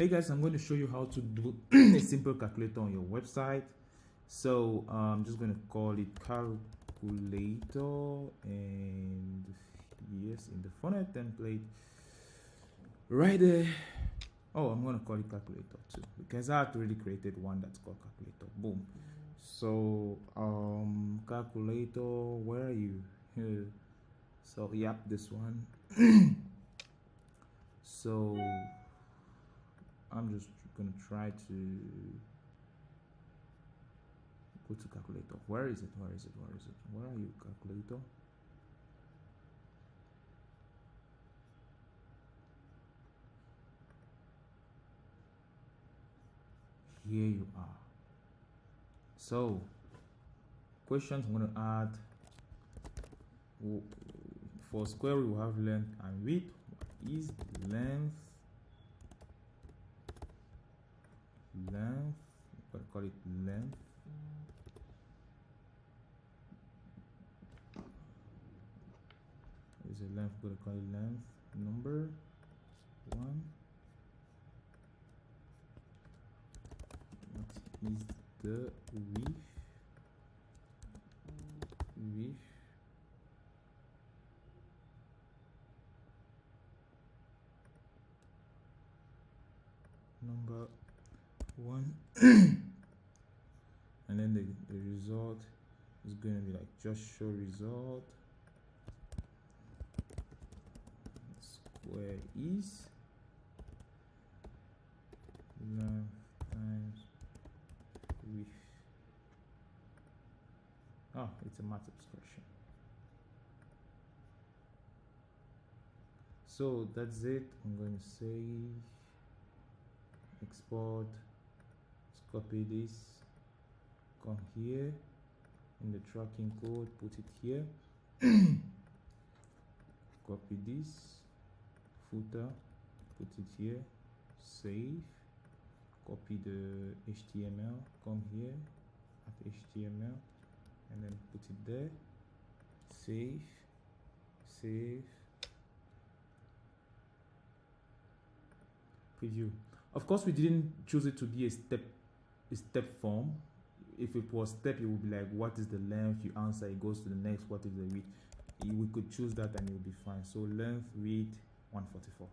Hey guys, I'm going to show you how to do a simple calculator on your website. So I'm just going to call it calculator, and yes, in the funnel template right there. Oh, I'm going to call it calculator too, because I have already created one that's called calculator. Boom. So calculator, where are you? Here. So yep, this one. So I'm just gonna try to go to calculator. Where is it? Where is it? Where is it? Where are you, calculator? Here you are. So questions I'm gonna add. For square we will have length and width. What is length? Length, we're gonna call it length. Is a length, we're gonna call it length number 1. What is the width? Width number 1. And then the result is going to be like just show result. Square is length times width. Oh, it's a math expression. So that's it. I'm going to save, export, let's copy this, come here in the tracking code, put it here. Copy this footer, put it here, save, copy the HTML, come here at HTML and then put it there, save, save, preview. Of course we didn't choose it to be a step form. If it was step, it would be like what is the length, you answer, it goes to the next, what is the width. We could choose that and it will be fine. So length, width 144.